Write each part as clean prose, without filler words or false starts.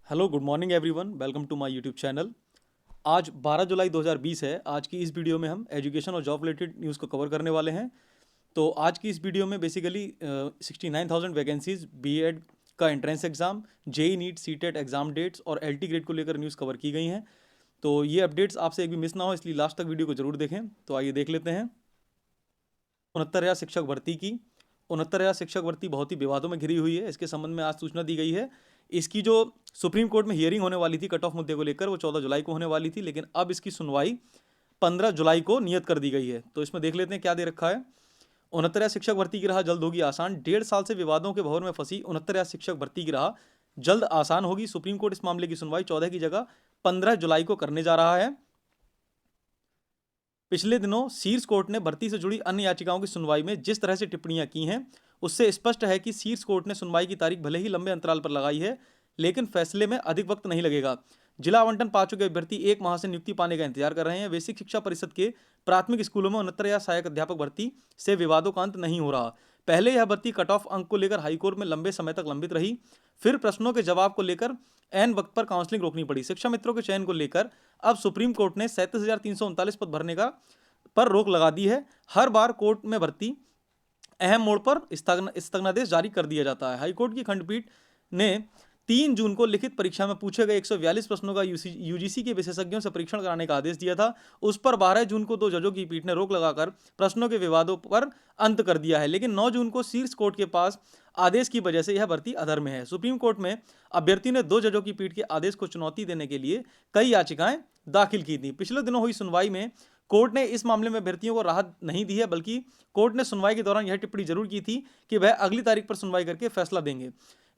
Hello good morning everyone, welcome to my YouTube channel. आज 12 जुलाई 2020 है। आज की इस वीडियो में हम एजुकेशन और जॉब रिलेटेड न्यूज़ को कवर करने वाले हैं। तो आज की इस वीडियो में बेसिकली 69,000 वैकेंसीज, बीएड का entrance exam, JEE NEET, CTET exam dates और एलटी ग्रेड को लेकर न्यूज़ कवर की गई हैं। तो ये अपडेट्स आपसे एक भी मिस ना हो, इसलिए लास्ट तक वीडियो को जरूर देखें। तो आइए देख लेते हैं। 69,000 शिक्षक भर्ती की 69,000 शिक्षक भर्ती बहुत ही विवादों में घिरी हुई है। इसके संबंध में आज सूचना दी गई है। इसकी जो सुप्रीम कोर्ट में हियरिंग होने वाली थी कट ऑफ मुद्दे को लेकर, वो 14 जुलाई को होने वाली थी, लेकिन अब इसकी सुनवाई 15 जुलाई को नियत कर दी गई है। तो इसमें देख लेते हैं क्या दे रखा है। 69,000 शिक्षक भर्ती की राह जल्द होगी आसान। 1.5 साल से विवादों के भंवर में फंसी 69,000 शिक्षक भर्ती की राह जल्द आसान होगी। सुप्रीम कोर्ट इस मामले की सुनवाई 14 की जगह 15 जुलाई को करने जा रहा है। पिछले दिनों शीर्ष कोर्ट ने भर्ती से जुड़ी अन्य याचिकाओं की सुनवाई में जिस तरह से टिप्पणियां की हैं, उससे स्पष्ट है कि शीर्ष कोर्ट ने सुनवाई की तारीख भले ही लंबे अंतराल पर लगाई है, लेकिन फैसले में अधिक वक्त नहीं लगेगा। जिला आवंटन पा चुके अभ्यर्थी 1 माह से नियुक्ति पाने का इंतजार कर रहे हैं। बेसिक शिक्षा परिषद के प्राथमिक स्कूलों में 69,000 सहायक अध्यापक भर्ती से विवादों का अंत नहीं हो रहा। पहले यह भर्ती कट ऑफ अंक को लेकर हाईकोर्ट में लंबे समय तक लंबित रही। फिर प्रश्नों के जवाब को लेकर एन वक्त पर काउंसलिंग रोकनी पड़ी। शिक्षा मित्रों के चयन को लेकर अब सुप्रीम कोर्ट ने 37,339 पद भरने का पर रोक लगा दी है। हर बार कोर्ट में भर्ती अहम मोड़ पर स्थगनादेश जारी कर दिया जाता है। हाईकोर्ट की खंडपीठ ने 3 जून को लिखित परीक्षा में पूछे गए 142 प्रश्नों का यूजीसी के विशेषज्ञों से परीक्षण कराने का आदेश दिया था। उस पर 12 जून को 2 जजों की पीठ ने रोक लगाकर प्रश्नों के विवादों पर अंत कर दिया है, लेकिन 9 जून को शीर्ष कोर्ट के पास आदेश की वजह से यह भर्ती अधर में है। सुप्रीम कोर्ट में अभ्यर्थी ने 2 जजों की पीठ के आदेश को चुनौती देने के लिए कई याचिकाएं दाखिल की थी। पिछले दिनों हुई सुनवाई में कोर्ट ने इस मामले में अभ्यर्थियों को राहत नहीं दी है, बल्कि कोर्ट ने सुनवाई के दौरान यह टिप्पणी जरूर की थी कि वह अगली तारीख पर सुनवाई करके फैसला देंगे।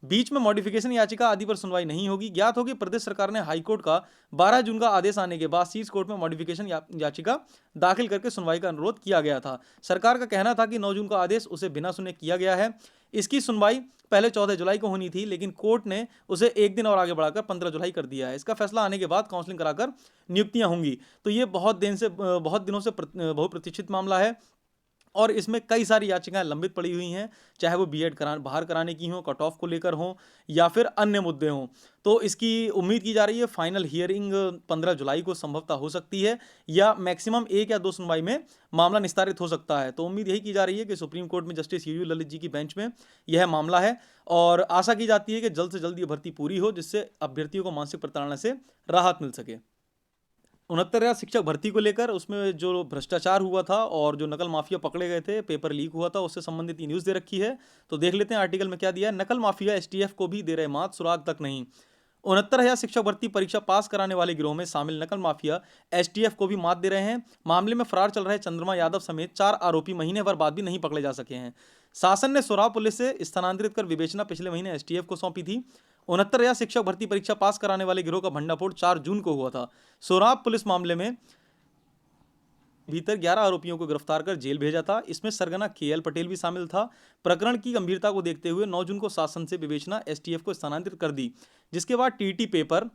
बीच में मॉडिफिकेशन याचिका आदि पर सुनवाई नहीं होगी। ज्ञात हो कि प्रदेश सरकार ने हाईकोर्ट का 12 जून का आदेश आने के बाद शीर्ष कोर्ट में मॉडिफिकेशन याचिका दाखिल करके सुनवाई का अनुरोध किया गया था। सरकार का कहना था कि 9 जून का आदेश उसे बिना सुने किया गया है। इसकी सुनवाई पहले 14 जुलाई को होनी थी, लेकिन कोर्ट ने उसे एक दिन और आगे बढ़ाकर 15 जुलाई कर दिया है। इसका फैसला आने के बाद काउंसलिंग कराकर नियुक्तियां होंगी। तो ये बहुत दिनों से बहुप्रतीक्षित मामला है और इसमें कई सारी याचिकाएं लंबित पड़ी हुई हैं, चाहे वो बीएड बाहर कराने की हो, कट ऑफ को लेकर हो या फिर अन्य मुद्दे हों। तो इसकी उम्मीद की जा रही है फाइनल हियरिंग 15 जुलाई को संभवतः हो सकती है, या मैक्सिमम 1 या 2 सुनवाई में मामला निस्तारित हो सकता है। तो उम्मीद यही की जा रही है कि सुप्रीम कोर्ट में जस्टिस यूयू ललित जी की बेंच में यह मामला है और आशा की जाती है कि जल्द से जल्द ये भर्ती पूरी हो, जिससे अभ्यर्थियों को मानसिक प्रताड़ना से राहत मिल सके। 69,000 शिक्षक भर्ती को लेकर उसमें जो भ्रष्टाचार हुआ था और जो नकल माफिया पकड़े गए थे, पेपर लीक हुआ था, उससे संबंधित न्यूज़ दे रखी है। तो देख लेते हैं आर्टिकल में क्या दिया है। नकल माफिया एसटीएफ को भी दे रहे मात, सुराग तक नहीं। 69,000 शिक्षक भर्ती परीक्षा पास कराने वाले गिरोह में शामिल नकल माफिया एसटीएफ को भी मात दे रहे हैं। मामले में फरार चल रहे चंद्रमा यादव समेत 4 आरोपी महीने भर बाद भी नहीं पकड़े जा सके हैं। शासन ने सोराव पुलिस से स्थानांतरित कर विवेचना पिछले महीने एसटीएफ को सौंपी थी। 69,000 शिक्षक भर्ती परीक्षा पास कराने वाले गिरोह का भंडाफोड़ 4 जून को हुआ था। सोराव पुलिस मामले में भीतर 11 आरोपियों को गिरफ्तार कर जेल भेजा था। इसमें सरगना केएल पटेल भी शामिल था। प्रकरण की गंभीरता को देखते हुए 9 जून को शासन से विवेचना एसटीएफ को स्थानांतरित कर दी, जिसके बाद टीटी पेपर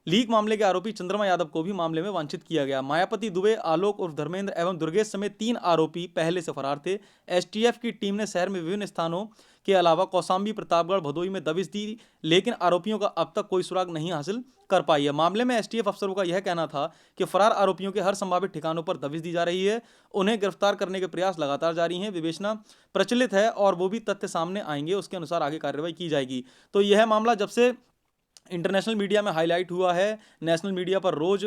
लीक मामले के आरोपी चंद्रमा यादव को भी मामले में वांछित किया गया। मायापति दुबे, आलोक उर्फ धर्मेंद्र एवं दुर्गेश समेत 3 आरोपी पहले से फरार थे। एसटीएफ की टीम ने शहर में विभिन्न स्थानों के अलावा कौशाम्बी, प्रतापगढ़, भदोई में दबिश दी, लेकिन आरोपियों का अब तक कोई सुराग नहीं हासिल कर पाई है। मामले में एसटीएफ अफसरों का यह कहना था कि फरार आरोपियों के हर संभावित ठिकानों पर दबिश दी जा रही है। उन्हें गिरफ्तार करने के प्रयास लगातार जारी हैं। विवेचना प्रचलित है और वो भी तथ्य सामने आएंगे, उसके अनुसार आगे कार्रवाई की जाएगी। तो यह मामला जब से इंटरनेशनल मीडिया में हाईलाइट हुआ है, नेशनल मीडिया पर रोज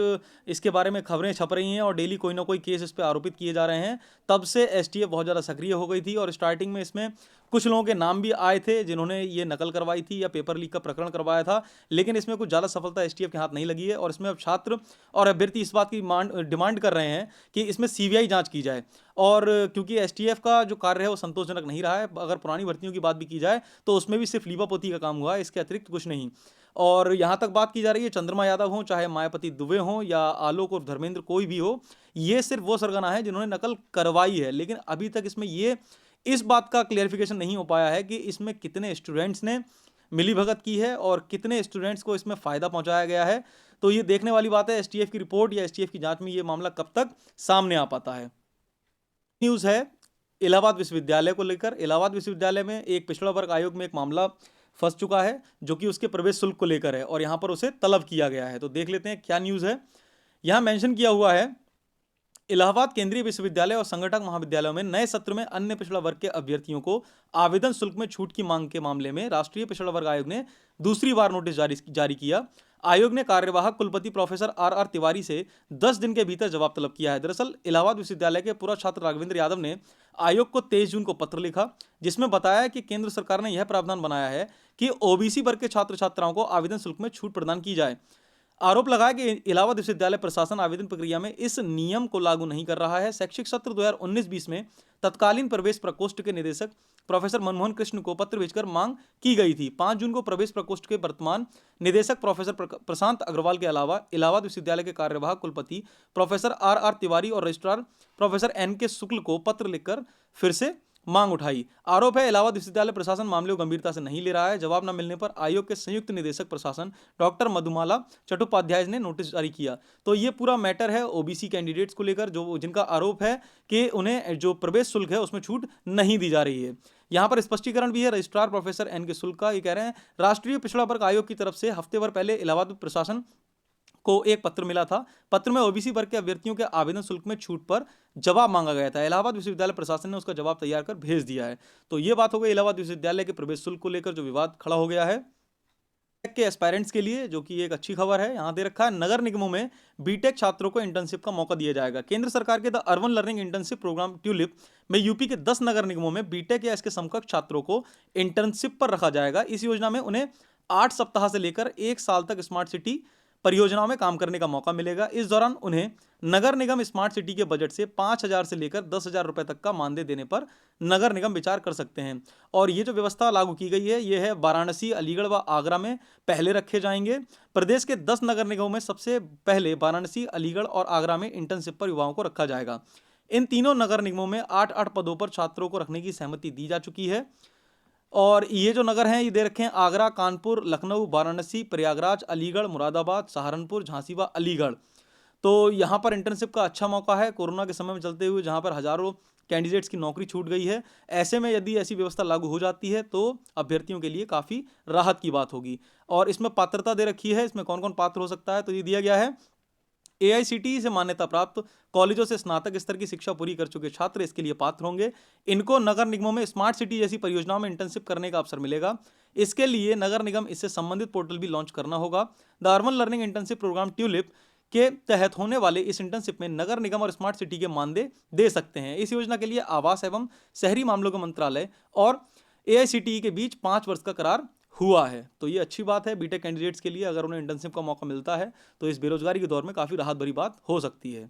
इसके बारे में खबरें छप रही हैं और डेली कोई ना कोई केस इस पर आरोपित किए जा रहे हैं, तब से एसटीएफ बहुत ज़्यादा सक्रिय हो गई थी। और स्टार्टिंग में इसमें कुछ लोगों के नाम भी आए थे जिन्होंने ये नकल करवाई थी या पेपर लीक का प्रकरण करवाया था, लेकिन इसमें कुछ ज़्यादा सफलता एसटीएफ के हाथ नहीं लगी है। और इसमें अब छात्र और अभ्यर्थी इस बात की डिमांड कर रहे हैं कि इसमें सीबीआई जांच की जाए। और क्योंकि एसटीएफ का जो कार्य है वो संतोषजनक नहीं रहा है, अगर पुरानी भर्तियों की बात भी की जाए तो उसमें भी सिर्फ लीपापोती का काम हुआ है, इसके अतिरिक्त कुछ नहीं। और यहाँ तक बात की जा रही है चंद्रमा यादव हो, चाहे मायापति दुबे हो या आलोक और धर्मेंद्र, कोई भी हो, ये सिर्फ वो सरगना है जिन्होंने नकल करवाई है। लेकिन अभी तक इसमें ये इस बात का क्लियरिफिकेशन नहीं हो पाया है कि इसमें कितने स्टूडेंट्स ने मिलीभगत की है और कितने स्टूडेंट्स को इसमें फ़ायदा पहुंचाया गया है। तो ये देखने वाली बात है एसटीएफ की रिपोर्ट या एसटीएफ की जांच में ये मामला कब तक सामने आ पाता है। न्यूज़ है इलाहाबाद विश्वविद्यालय को लेकर। इलाहाबाद विश्वविद्यालय में एक पिछड़ा वर्ग आयोग में एक मामला फंस चुका है, जो कि उसके प्रवेश शुल्क को लेकर है और यहाँ पर उसे तलब किया गया है। तो देख लेते हैं क्या न्यूज़ है। यहाँ मेंशन किया हुआ है, इलाहाबाद केंद्रीय विश्वविद्यालय और संगठक महाविद्यालयों में नए सत्र में अन्य पिछड़ा वर्ग के अभ्यर्थियों को आवेदन शुल्क में छूट की मांग के मामले में राष्ट्रीय पिछड़ा वर्ग आयोग ने दूसरी बार नोटिस जारी किया। आयोग ने कार्यवाहक कुलपति प्रोफेसर आर तिवारी से 10 दिन के भीतर जवाब तलब किया है। दरअसल इलाहाबाद विश्वविद्यालय के पूर्व छात्र राघवेंद्र यादव ने आयोग को 23 जून को पत्र लिखा, जिसमें बताया है कि केंद्र सरकार ने यह प्रावधान बनाया है कि ओबीसी वर्ग के छात्र छात्राओं को आवेदन शुल्क में छूट प्रदान की जाए। आरोप लगाया कि इलाहाबाद विश्वविद्यालय प्रशासन आवेदन प्रक्रिया में इस नियम को लागू नहीं कर रहा है। शैक्षिक सत्र 2019-20 में तत्कालीन प्रवेश प्रकोष्ठ के निदेशक प्रोफेसर मनमोहन कृष्ण को पत्र भेजकर मांग की गई थी। 5 जून को प्रवेश प्रकोष्ठ के वर्तमान निदेशक प्रोफेसर प्रशांत अग्रवाल के अलावा इलाहाबाद विश्वविद्यालय के कार्यवाहक कुलपति प्रोफेसर आर तिवारी और रजिस्ट्रार प्रोफेसर NK शुक्ल को पत्र लिखकर फिर से मांग उठाई। आरोप है इलाहाबाद विश्वविद्यालय प्रशासन मामले को गंभीरता से नहीं ले रहा है। जवाब न मिलने पर आयोग के संयुक्त निदेशक प्रशासन डॉक्टर मधुमाला चट्टोपाध्याय ने नोटिस जारी किया। तो ये पूरा मैटर है ओबीसी कैंडिडेट्स को लेकर, जो जिनका आरोप है कि उन्हें जो प्रवेश शुल्क है उसमें छूट नहीं दी जा रही है। यहाँ पर स्पष्टीकरण भी है रजिस्ट्रार प्रोफेसर NK शुक्ल का। ये कह रहे हैं, राष्ट्रीय पिछड़ा वर्ग आयोग की तरफ से हफ्ते भर पहले इलाहाबाद प्रशासन को एक पत्र मिला था। पत्र में ओबीसी वर्ग के अभ्यर्थियों के आवेदन शुल्क में छूट पर जवाब मांगा गया था। इलाहाबाद विश्वविद्यालय प्रशासन ने उसका जवाब तैयार कर भेज दिया है। तो ये बात हो गई इलाहाबाद विश्वविद्यालय के प्रवेश शुल्क को लेकर जो विवाद खड़ा हो गया है के एस्पायरेंट्स के लिए, जो कि एक अच्छी खबर है। यहां दे रखा है, नगर निगमों में बीटेक छात्रों को इंटर्नशिप का मौका दिया जाएगा। केंद्र सरकार के the urban learning internship programme TULIP में यूपी के 10 नगर निगमों में बीटेक या इसके समकक्ष छात्रों को इंटर्नशिप पर रखा जाएगा। इस योजना में उन्हें 8 सप्ताह से लेकर 1 साल तक स्मार्ट सिटी परियोजनाओं में काम करने का मौका मिलेगा। इस दौरान उन्हें नगर निगम स्मार्ट सिटी के बजट से 5,000 से लेकर 10,000 रुपए तक का मानदेय देने पर नगर निगम विचार कर सकते हैं। और ये जो व्यवस्था लागू की गई है, ये है वाराणसी, अलीगढ़ व आगरा में पहले रखे जाएंगे। प्रदेश के 10 नगर निगमों में सबसे पहले वाराणसी, अलीगढ़ और आगरा में इंटर्नशिप पर युवाओं को रखा जाएगा। इन तीनों नगर निगमों में 8-8 पदों पर छात्रों को रखने की सहमति दी जा चुकी है। और ये जो नगर हैं ये दे रखे हैं, आगरा, कानपुर, लखनऊ, वाराणसी, प्रयागराज, अलीगढ़, मुरादाबाद, सहारनपुर, झांसी व अलीगढ़। तो यहाँ पर इंटर्नशिप का अच्छा मौका है कोरोना के समय में चलते हुए, जहाँ पर हजारों कैंडिडेट्स की नौकरी छूट गई है। ऐसे में यदि ऐसी व्यवस्था लागू हो जाती है तो अभ्यर्थियों के लिए काफ़ी राहत की बात होगी। और इसमें पात्रता दे रखी है, इसमें कौन कौन पात्र हो सकता है, तो ये दिया गया है, AICTE से मान्यता प्राप्त कॉलेजों से स्नातक स्तर की शिक्षा पूरी कर चुके छात्र इसके लिए पात्र होंगे। इनको नगर निगमों में स्मार्ट सिटी जैसी परियोजनाओं में इंटर्नशिप करने का अवसर मिलेगा। इसके लिए नगर निगम इससे संबंधित पोर्टल भी लॉन्च करना होगा। The urban learning internship programme TULIP के तहत होने वाले इस इंटर्नशिप में नगर निगम और स्मार्ट सिटी के मानदेय दे सकते हैं। इस योजना के लिए आवास एवं शहरी मामलों के मंत्रालय और AICTE के बीच 5 वर्ष का करार हुआ है। तो ये अच्छी बात है बीटेक कैंडिडेट्स के लिए। अगर उन्हें इंटर्नशिप का मौका मिलता है तो इस बेरोजगारी के दौर में काफ़ी राहत भरी बात हो सकती है।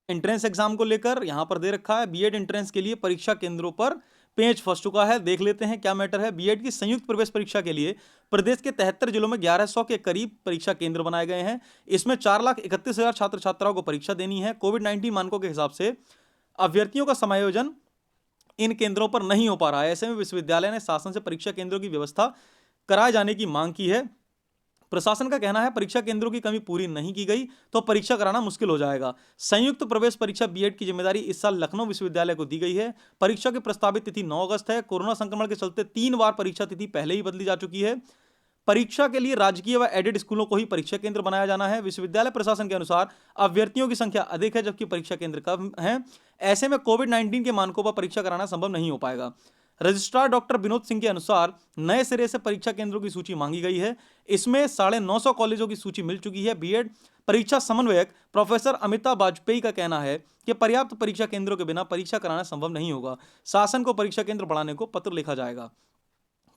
एंट्रेंस एग्जाम को लेकर यहाँ पर दे रखा है, बीएड एंट्रेंस के लिए परीक्षा केंद्रों पर पेच फंस चुका है। देख लेते हैं क्या मैटर है। बीएड की संयुक्त प्रवेश परीक्षा के लिए प्रदेश के 73 जिलों में 1100 के करीब परीक्षा केंद्र बनाए गए हैं। इसमें 4,31,000 छात्र छात्राओं को परीक्षा देनी है। कोविड-19 मानकों के हिसाब से अभ्यर्थियों का समायोजन इन केंद्रों पर नहीं हो पा रहा है। ऐसे में विश्वविद्यालय ने शासन से परीक्षा केंद्रों की व्यवस्था कराए जाने की मांग की है। प्रशासन का कहना है, परीक्षा केंद्रों की कमी पूरी नहीं की गई तो परीक्षा कराना मुश्किल हो जाएगा। संयुक्त प्रवेश परीक्षा बीएड की जिम्मेदारी इस साल लखनऊ विश्वविद्यालय को दी गई है। परीक्षा की प्रस्तावित तिथि 9 अगस्त है। कोरोना संक्रमण के चलते 3 बार परीक्षा तिथि पहले ही बदली जा चुकी है। परीक्षा के लिए राजकीय व एडेड स्कूलों को ही परीक्षा केंद्र बनाया जाना है। विश्वविद्यालय प्रशासन के अनुसार अभ्यर्थियों की संख्या अधिक है जबकि परीक्षा केंद्र कम है। ऐसे में कोविड-19 के मानकों पर परीक्षा कराना संभव नहीं हो पाएगा। रजिस्ट्रार डॉक्टर विनोद सिंह के अनुसार नए सिरे से परीक्षा केंद्रों की सूची मांगी गई है। इसमें 950 कॉलेजों की सूची मिल चुकी है। बीएड परीक्षा समन्वयक प्रोफेसर अमिता वाजपेयी का कहना है कि पर्याप्त परीक्षा केंद्रों के बिना परीक्षा कराना संभव नहीं होगा। शासन को परीक्षा केंद्र बढ़ाने को पत्र लिखा जाएगा।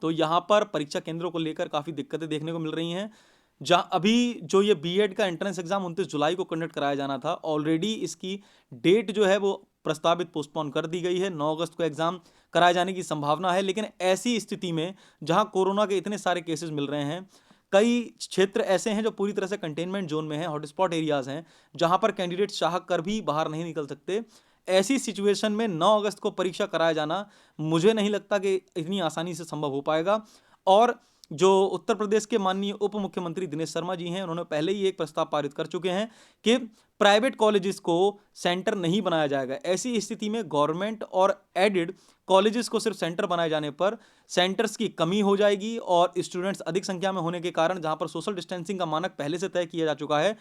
तो यहाँ पर परीक्षा केंद्रों को लेकर काफ़ी दिक्कतें देखने को मिल रही हैं। जहाँ अभी जो ये बीएड का एंट्रेंस एग्जाम 29 जुलाई को कंडक्ट कराया जाना था, ऑलरेडी इसकी डेट जो है वो प्रस्तावित पोस्टपोन कर दी गई है। 9 अगस्त को एग्जाम कराए जाने की संभावना है। लेकिन ऐसी स्थिति में जहाँ कोरोना के इतने सारे केसेस मिल रहे हैं, कई क्षेत्र ऐसे हैं जो पूरी तरह से कंटेनमेंट जोन में हैं, हॉटस्पॉट एरियाज हैं, जहाँ पर कैंडिडेट चाह कर भी बाहर नहीं निकल सकते। ऐसी सिचुएशन में 9 अगस्त को परीक्षा कराया जाना मुझे नहीं लगता कि इतनी आसानी से संभव हो पाएगा। और जो उत्तर प्रदेश के माननीय उप मुख्यमंत्री दिनेश शर्मा जी हैं, उन्होंने पहले ही एक प्रस्ताव पारित कर चुके हैं कि प्राइवेट कॉलेजेस को सेंटर नहीं बनाया जाएगा। ऐसी स्थिति में गवर्नमेंट और एडेड कॉलेजेस को सिर्फ सेंटर बनाए जाने पर सेंटर्स की कमी हो जाएगी और स्टूडेंट्स अधिक संख्या में होने के कारण, जहां पर सोशल डिस्टेंसिंग का मानक पहले से तय किया जा चुका है,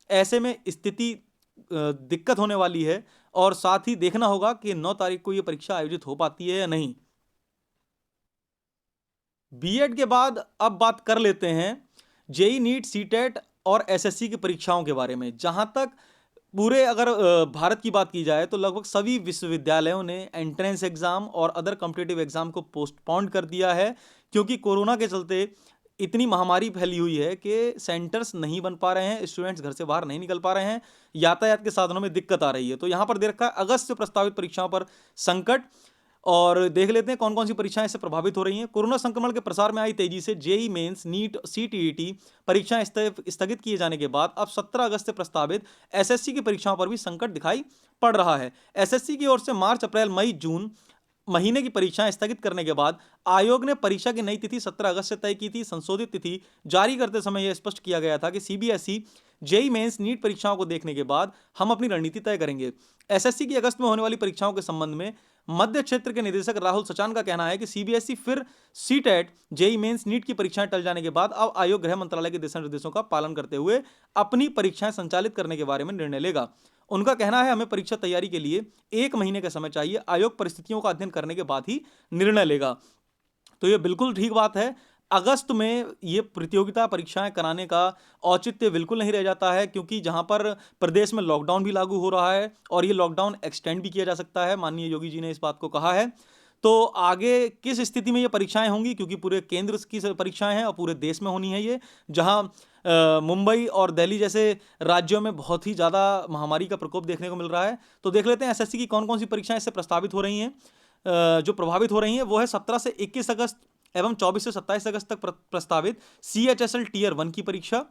ऐसे में स्थिति दिक्कत होने वाली है। और साथ ही देखना होगा कि 9 तारीख को यह परीक्षा आयोजित हो पाती है या नहीं। बीएड के बाद अब बात कर लेते हैं जेई नीट सीटेट और एसएससी की परीक्षाओं के बारे में। जहां तक पूरे अगर भारत की बात की जाए तो लगभग सभी विश्वविद्यालयों ने एंट्रेंस एग्जाम और अदर कॉम्पिटिटिव एग्जाम को पोस्टपोन कर दिया है, क्योंकि कोरोना के चलते इतनी महामारी फैली हुई है कि सेंटर्स नहीं बन पा रहे हैं, स्टूडेंट्स घर से बाहर नहीं निकल पा रहे हैं, यातायात के साधनों में दिक्कत आ रही है। तो यहां पर दे रखा है अगस्त से प्रस्तावित परीक्षाओं पर संकट। और देख लेते हैं कौन कौन सी परीक्षाएं इससे प्रभावित हो रही हैं। कोरोना संक्रमण के प्रसार में आई तेजी से जेई मेंस, नीट, सीटीईटी परीक्षाएं स्थगित किए जाने के बाद अब 17 अगस्त से प्रस्तावित एसएससी की परीक्षाओं पर भी संकट दिखाई पड़ रहा है। एसएससी की ओर से मार्च, अप्रैल, मई, जून महीने की परीक्षाएं स्थगित करने के बाद आयोग ने परीक्षा की नई तिथि 17 अगस्त से तय की थी। संशोधित तिथि जारी करते समय यह स्पष्ट किया गया था कि सीबीएसई जेई मेंस, नीट परीक्षाओं को देखने के बाद हम अपनी रणनीति तय करेंगे। एसएससी की अगस्त में होने वाली परीक्षाओं के संबंध में मध्य क्षेत्र के निदेशक राहुल सचान का कहना है कि सीबीएसई फिर सीटेट, जेई मेंस, नीट की परीक्षाएं टल जाने के बाद अब आयोग गृह मंत्रालय के दिशा निर्देशों का पालन करते हुए अपनी परीक्षाएं संचालित करने के बारे में निर्णय लेगा। उनका कहना है हमें परीक्षा तैयारी के लिए 1 महीने का समय चाहिए, आयोग परिस्थितियों का अध्ययन करने के बाद ही निर्णय लेगा। तो ये बिल्कुल ठीक बात है। अगस्त में ये प्रतियोगिता परीक्षाएं कराने का औचित्य बिल्कुल नहीं रह जाता है, क्योंकि जहां पर प्रदेश में लॉकडाउन भी लागू हो रहा है और ये लॉकडाउन एक्सटेंड भी किया जा सकता है। माननीय योगी जी ने इस बात को कहा है। तो आगे किस स्थिति में ये परीक्षाएं होंगी, क्योंकि पूरे केंद्र की परीक्षाएं हैं और पूरे देश में होनी है ये, जहां मुंबई और दिल्ली जैसे राज्यों में बहुत ही ज़्यादा महामारी का प्रकोप देखने को मिल रहा है। तो देख लेते हैं एसएससी की कौन कौन सी परीक्षाएं इससे प्रस्तावित हो रही हैं। जो प्रभावित हो रही हैं वो है 17 से 21 अगस्त एवं 24 से 27 अगस्त तक प्रस्तावित CHSL टियर 1 की परीक्षा,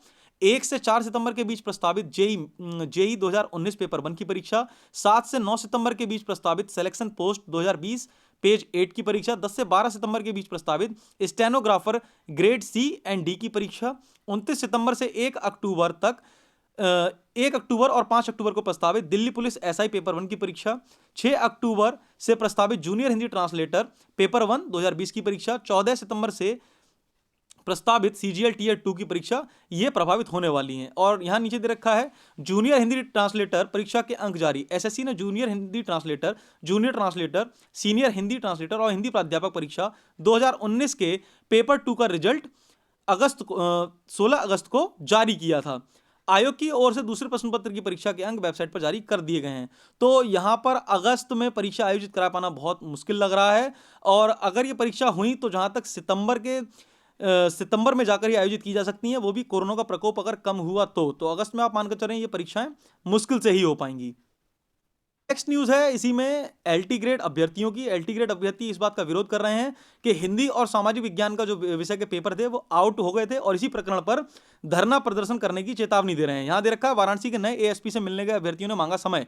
1 से 4 सितंबर के बीच प्रस्तावित जेई 2019 पेपर 1 की परीक्षा, 7 से 9 सितंबर के बीच प्रस्तावित सिलेक्शन पोस्ट 2020 पेज 8 की परीक्षा, 10 से 12 सितंबर के बीच प्रस्तावित stenographer grade C and D की परीक्षा, 29 सितंबर से 1 अक्टूबर तक 1 अक्टूबर और 5 अक्टूबर को प्रस्तावित दिल्ली पुलिस एसआई पेपर 1 की परीक्षा, 6 अक्टूबर से प्रस्तावित जूनियर हिंदी ट्रांसलेटर पेपर 1 2020 की परीक्षा, 14 सितंबर से प्रस्तावित सीजीएल टीयर 2 की परीक्षा ये प्रभावित होने वाली हैं। और यहां नीचे दे रखा है जूनियर हिंदी ट्रांसलेटर परीक्षा के अंक जारी। एसएससी ने junior Hindi translator, junior translator, senior Hindi translator और हिंदी प्राध्यापक परीक्षा 2019 के पेपर 2 का रिजल्ट 16 अगस्त को जारी किया था। आयोग की ओर से दूसरे प्रश्न पत्र की परीक्षा के अंक वेबसाइट पर जारी कर दिए गए हैं। तो यहां पर अगस्त में परीक्षा आयोजित करा पाना बहुत मुश्किल लग रहा है। और अगर ये परीक्षा हुई तो जहां तक सितंबर में जाकर ही आयोजित की जा सकती हैं, वो भी कोरोना का प्रकोप अगर कम हुआ तो अगस्त में आप मानकर चलें ये परीक्षाएं मुश्किल से ही हो पाएंगी। नेक्स्ट न्यूज है इसी में एलटी ग्रेड अभ्यर्थियों की। एलटी ग्रेड अभ्यर्थी इस बात का विरोध कर रहे हैं कि हिंदी और सामाजिक विज्ञान का जो विषय के पेपर थे वो आउट हो गए थे और इसी प्रकरण पर धरना प्रदर्शन करने की चेतावनी दे रहे हैं। यहां दे रखा है वाराणसी के नए एएसपी से मिलने गए अभ्यर्थियों ने मांगा समय।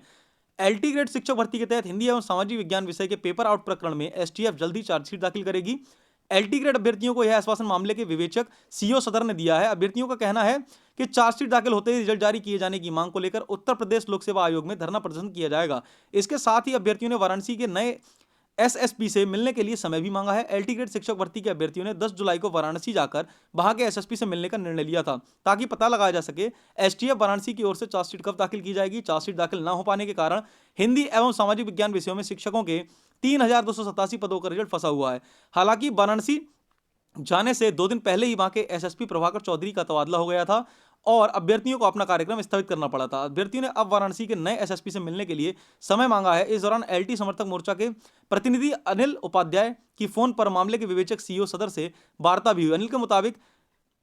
एलटी ग्रेड शिक्षक भर्ती के तहत हिंदी एवं सामाजिक विज्ञान विषय के पेपर आउट प्रकरण में एसटीएफ जल्द ही चार्जशीट दाखिल करेगी। एलटी ग्रेड अभ्यर्थियों को यह आश्वासन मामले के विवेचक सीओ सदर ने दिया है। अभ्यर्थियों का कहना है कि चार्जशीट दाखिल होते ही रिजल्ट जारी किए जाने की मांग को लेकर उत्तर प्रदेश लोक सेवा आयोग में धरना प्रदर्शन किया जाएगा। इसके साथ ही अभ्यर्थियों ने वाराणसी के नए एसएसपी से मिलने के लिए समय भी मांगा है। एलटी ग्रेड शिक्षक भर्ती के अभ्यर्थियों ने 10 जुलाई को वाराणसी जाकर वहां के एसएसपी से मिलने का निर्णय लिया था, ताकि पता लगाया जा सके एसटीएफ वाराणसी की ओर से चार्जशीट कब दाखिल की जाएगी। चार्जशीट दाखिल न हो पाने के कारण हिंदी एवं सामाजिक विज्ञान विषयों में शिक्षकों के 3287 पदों का रिजल्ट फंसा हुआ है। हालांकि वाराणसी जाने से 2 दिन पहले ही वहां के एसएसपी प्रभाकर चौधरी का तबादला हो गया था और अभ्यर्थियों को अपना कार्यक्रम स्थगित करना पड़ा था। अभ्यर्थियों ने अब वाराणसी के नए एसएसपी से मिलने के लिए समय मांगा है। इस दौरान एलटी समर्थक मोर्चा के प्रतिनिधि अनिल उपाध्याय की फोन पर मामले के विवेचक सीओ सदर से वार्ता भी हुई। अनिल के मुताबिक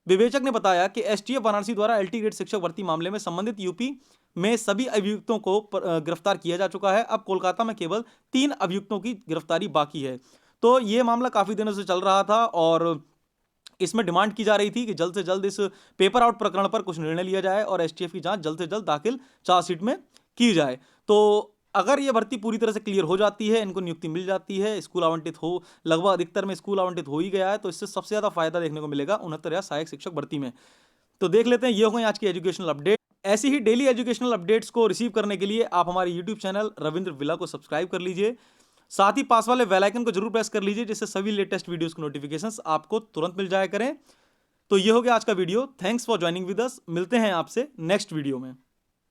विवेचक ने बताया कि एसटीएफ वाराणसी द्वारा एलटी ग्रेड शिक्षक भर्ती मामले में संबंधित यूपी में सभी अभियुक्तों को गिरफ्तार किया जा चुका है। अब कोलकाता में केवल 3 अभियुक्तों की गिरफ्तारी बाकी है। तो ये मामला काफी दिनों से चल रहा था और इसमें डिमांड की जा रही थी कि जल्द से जल्द इस पेपर आउट प्रकरण पर कुछ निर्णय लिया जाए और एसटीएफ की जांच जल्द से जल्द दाखिल चार्जशीट में की जाए। तो अगर ये भर्ती पूरी तरह से क्लियर हो जाती है, इनको नियुक्ति मिल जाती है, स्कूल आवंटित हो, लगभग अधिकतर में स्कूल आवंटित हो ही गया है, तो इससे सबसे ज़्यादा फायदा देखने को मिलेगा 69 सहायक शिक्षक भर्ती में। तो देख लेते हैं, ये हो गई आज की एजुकेशनल अपडेट। ऐसी ही डेली एजुकेशनल अपडेट्स को रिसीव करने के लिए आप हमारे यूट्यूब चैनल रविंद्र विला को सब्सक्राइब कर लीजिए। साथ ही पास वाले बेल आइकन को जरूर प्रेस कर लीजिए, जिससे सभी लेटेस्ट वीडियोस की नोटिफिकेशंस आपको तुरंत मिल जाया करें। तो ये हो गया आज का video. Thanks for joining with us. मिलते हैं आपसे नेक्स्ट वीडियो में।